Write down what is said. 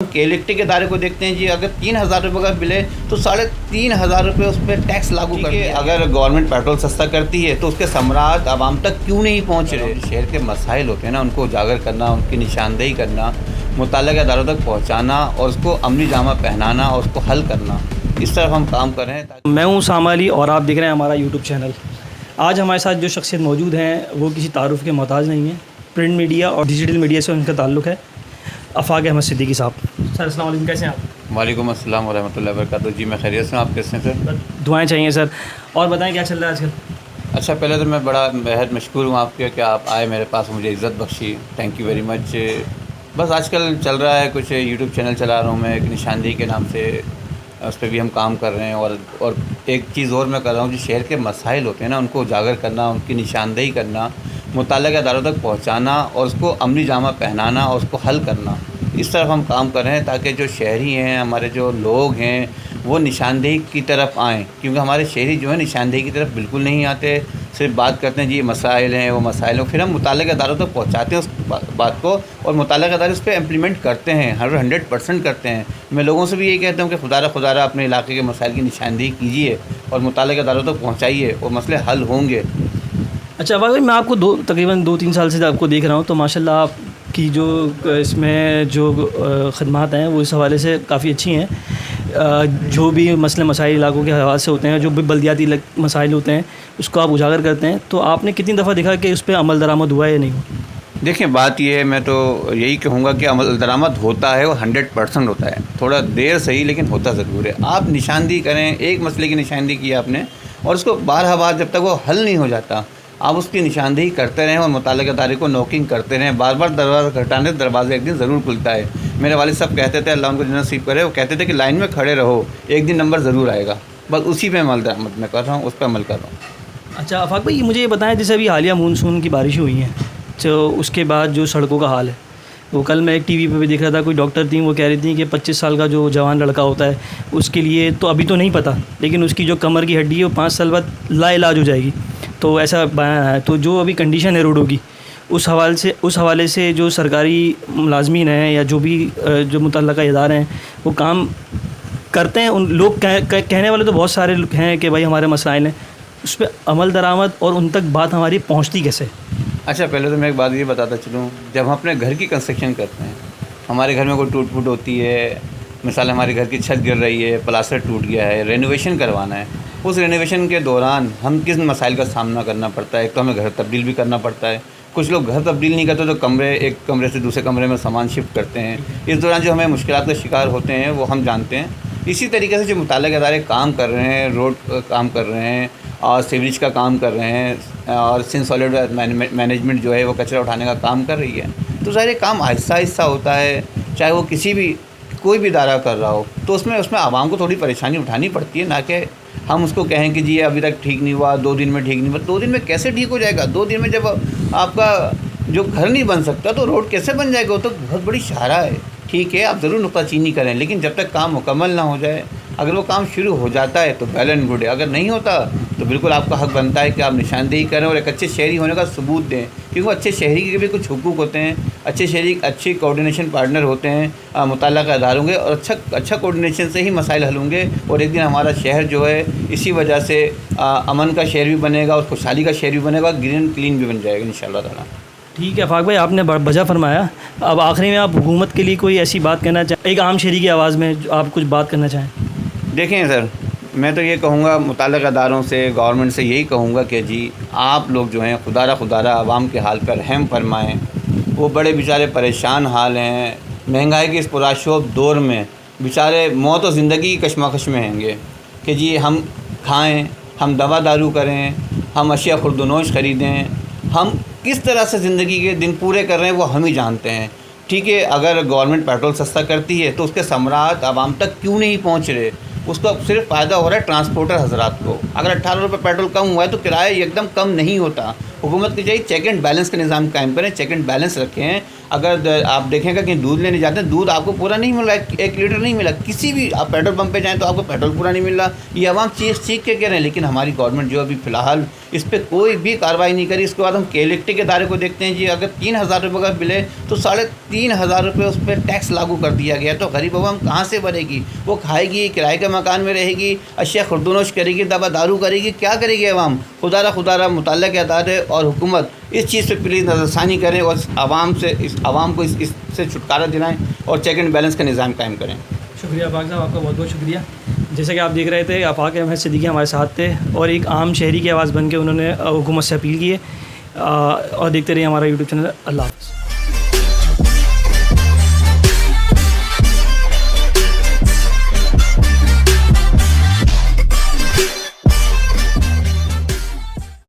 Electric इदारे को देखते हैं जी, अगर 3,000 रुपये का बिल है तो 3,500 रुपये उस पर टैक्स लागू कर दिया। अगर गवर्नमेंट पेट्रोल सस्ता करती है तो उसके सम्राट आवाम तक क्यों नहीं पहुंच रहे। शहर के मसाइल होते हैं ना, उनको उजागर करना, उनकी निशानदेही करना, मुतल्लिक़ा इदारों तक पहुंचाना और उसको अमली जामा पहनाना और उसको हल करना, इस तरफ हम काम कर रहे हैं। मैं हूं सामा अली और आप देख रहे हैं हमारा यूट्यूब चैनल। आज हमारे साथ जो शख्सियत मौजूद हैं वो किसी तारुफ के मोहताज नहीं हैं। प्रिंट मीडिया और डिजिटल मीडिया से उनका ताल्लुक़ है। आफाक अहमद सिद्दीकी साहब। सर अस्सलाम वालेकुम, कैसे हैं आप? वालेकुम अस्सलाम व रहमतुल्लाहि व बरकातुहू। जी मैं खैरियत से हूँ, आप कैसे हैं सर? दुआएं चाहिए सर। और बताएं क्या चल रहा है आजकल? अच्छा, पहले तो मैं बड़ा बेहद मशकूर हूँ आपके कि आप आए मेरे पास, मुझे इज़्ज़त बख्शी, थैंक यू वेरी मच। बस आजकल चल रहा है कुछ यूट्यूब चैनल चला रहा हूँ मैं, एक निशानदेही के नाम से, उस पर भी हम काम कर रहे हैं। और एक चीज़ और मैं कर रहा हूँ, जो शहर के मसाइल होते हैं ना, उनको उजागर करना, उनकी निशानदेही करना, मुतल्लिक़ा इदारों तक पहुँचाना और उसको अमली जामा पहनाना और उसको हल करना, इस तरफ हम काम कर रहे हैं ताकि जो शहरी हैं, हमारे जो लोग हैं, वो निशानदेही की तरफ आएँ। क्योंकि हमारे शहरी जो है निशानदेही की तरफ बिल्कुल नहीं आते, सिर्फ बात करते हैं जी ये मसाइल हैं, वो मसाइल हैं, फिर हम मुतल्लिक़ा इदारों तक पहुँचाते हैं उस बात को, और मुतल्लिक़ा इदारे उस पर इम्प्लीमेंट करते हैं, 100% करते हैं। मैं लोगों से भी यही कहता हूँ कि खुदारा अपने इलाके के मसाइल की निशानदेही कीजिए और मुतल्लिक़ा इदारों तक पहुँचाइए और मसले हल होंगे। अच्छा भाई, मैं आपको तकरीबन 2-3 साल से आपको देख रहा हूँ, तो माशाल्लाह आपकी जो इसमें जो ख़दमात हैं वो इस हवाले से काफ़ी अच्छी हैं। जो भी मसले मसाइल इलाकों के हवाले से होते हैं, जो भी बल्दियाती मसाइल होते हैं, उसको आप उजागर करते हैं। तो आपने कितनी दफ़ा देखा कि उस पर अमल दरामद हुआ है या नहीं हुआ? देखिए, बात यह है, मैं तो यही कहूँगा कि अमल दरामद होता है, वो 100% होता है। थोड़ा देर सही, लेकिन होता ज़रूर है। आप निशानदेही करें, एक मसले की निशानदेही की आपने, और उसको बार जब तक वो हल नहीं हो जाता, आप उसकी निशानदेही करते रहें और मुतल्लिक़ा इदारे को नोकिंग करते रहें। बार दरवाज़ा खटखटाने दरवाज़ा एक दिन ज़रूर खुलता है। मेरे वालिद साहब कहते थे, अल्लाह उनको जन्नत नसीब करे, वो कहते थे कि लाइन में खड़े रहो, एक दिन नंबर ज़रूर आएगा। बस उसी पे अमल दरामद मैं कर रहा हूँ, उस पर अमल कर रहा हूँ। अच्छा आफाक भाई, मुझे ये बताएं, जैसे अभी हालिया मानसून की बारिश हुई हैं, तो उसके बाद जो सड़कों का हाल है, वो कल मैं एक टीवी पे भी देख रहा था, कोई डॉक्टर थी, वो कह रही थी कि 25 साल का जो जवान लड़का होता है उसके लिए तो अभी तो नहीं पता, लेकिन उसकी जो कमर की हड्डी है वो 5 साल बाद लाइलाज हो जाएगी। तो ऐसा बयान है। तो जो अभी कंडीशन है रोडों की, उस हवाले से जो सरकारी मुलाजमीन हैं या जो भी जो मुतल्लिक़ा इदारे हैं वो काम करते हैं। उन लोग कहने वाले तो बहुत सारे हैं कि भाई हमारे मसाइल हैं, उस पर अमल दरामद और उन तक बात हमारी पहुंचती कैसे? अच्छा, पहले तो मैं एक बात ये बताता चलूँ, जब हम अपने घर की कंस्ट्रक्शन करते हैं, हमारे घर में कोई टूट फूट होती है, मिसाल हमारे घर की छत गिर रही है, प्लास्टर टूट गया है, रेनोवेशन करवाना है, उस रेनोवेशन के दौरान हम किस मसाइल का सामना करना पड़ता है। एक तो हमें घर तब्दील भी करना पड़ता है, कुछ लोग घर तब्दील नहीं करते तो एक कमरे से दूसरे कमरे में सामान शिफ्ट करते हैं। इस दौरान जो हमें मुश्किलात का शिकार होते हैं वो हम जानते हैं। इसी तरीके से जो मुतल्लिक़ा इदारे काम कर रहे हैं, रोड काम कर रहे हैं और सीवरेज का काम कर रहे हैं और सिंध सॉलिड मैनेजमेंट जो है वो कचरा उठाने का काम कर रही है, तो सारे काम आहिस्ता होता है। चाहे वो कोई भी इदारा कर रहा हो, तो उसमें आवाम को थोड़ी परेशानी उठानी पड़ती है, ना कि हम उसको कहें कि जी ये अभी तक ठीक नहीं हुआ, 2 दिन में ठीक नहीं हुआ। 2 दिन में कैसे ठीक हो जाएगा? 2 दिन में जब आपका जो घर नहीं बन सकता तो रोड कैसे बन जाएगा? वो तो बहुत बड़ी शाहरा है। ठीक है, आप ज़रूर नुक्ताचीनी करें, लेकिन जब तक काम मुकम्मल ना हो जाए, अगर वो काम शुरू हो जाता है तो वेल एंड गुड है, अगर नहीं होता तो बिल्कुल आपका हक़ बनता है कि आप निशानदेही करें और एक अच्छे शहरी होने का सबूत दें। क्योंकि अच्छे शहरी के भी कुछ हुकूक होते हैं, अच्छे शहरी अच्छे कोऑर्डिनेशन पार्टनर होते हैं मुतल्लिक़ा इदारों के, और अच्छा कोऑर्डिनेशन से ही मसाइल हल होंगे। और एक दिन हमारा शहर जो है इसी वजह से अमन का शहर भी बनेगा और खुशहाली का शहर भी बनेगा, ग्रीन क्लीन भी बन जाएगा इंशाअल्लाह ताला। ठीक है आफाक भाई, आपने बजा फरमाया। अब आखिरी में आप हुकूमत के लिए कोई ऐसी बात कहना चाहें, एक आम शहरी की आवाज़ में आप कुछ बात करना चाहें? देखें सर, मैं तो ये कहूँगा मुतल्लिक़ा इदारों से, गवर्नमेंट से यही कहूँगा कि जी आप लोग जो हैं खुदारा आवाम के हाल पर रहम फरमाएँ। वो बड़े बेचारे परेशान हाल हैं, महंगाई के इस पुरशोभ दौर में बेचारे मौत और ज़िंदगी की कशमकश में हैंगे कि जी हम खाएँ, हम दवा दारू करें, हम अशिया खुर्दनोश ख़रीदें, हम किस तरह से ज़िंदगी के दिन पूरे कर रहे हैं वो हम ही जानते हैं। ठीक है, अगर गवर्नमेंट पेट्रोल सस्ता करती है तो उसके सम्राट आवाम तक क्यों नहीं पहुँच रहे? उसका सिर्फ फ़ायदा हो रहा है ट्रांसपोर्टर हजरात को। अगर 18 रुपये पेट्रोल कम हुआ है तो किराया एकदम कम नहीं होता। हुकूमत की चाहिए चेक एंड बैलेंस का निज़ाम कायम करें, चेक एंड बैलेंस रखें। अगर आप देखेंगे कि दूध लेने जाते हैं, दूध आपको पूरा नहीं मिला, 1 लीटर नहीं मिला, किसी भी आप पेट्रोल पंप पे जाएं तो आपको पेट्रोल पूरा नहीं मिल रहा। ये आवाम चीख के कह रहे हैं, लेकिन हमारी गवर्नमेंट जो अभी फ़िलहाल इस पर कोई भी कार्रवाई नहीं करी। इसके बाद हम इलेक्ट्रिक के इदारे को देखते हैं जी, अगर 3,000 रुपये का बिल है तो 3,500 रुपये उस पर टैक्स लागू कर दिया गया। तो गरीब आवाम कहाँ से भरेगी? वो खाएगी, किराए के मकान में रहेगी, अशिया खुर्दनोश करेगी, दवा दारू करेगी, क्या करेगी आवाम? खुदारा मुतल्लिक़ अदारे और हुकूमत इस चीज़ पे प्लीज़ नज़रसानी करें और आवाम को इससे छुटकारा दिलाएं और चेक एंड बैलेंस का निज़ाम कायम करें। शुक्रिया आफाक साहब, आपका बहुत बहुत शुक्रिया। जैसे कि आप देख रहे थे, आफाक अहमद सिद्दीकी हमारे साथ थे और एक आम शहरी की आवाज़ बन के उन्होंने हुकूमत से अपील की है। और देखते रहिए हमारा यूट्यूब चैनल। अल्लाह हाफ़िज़।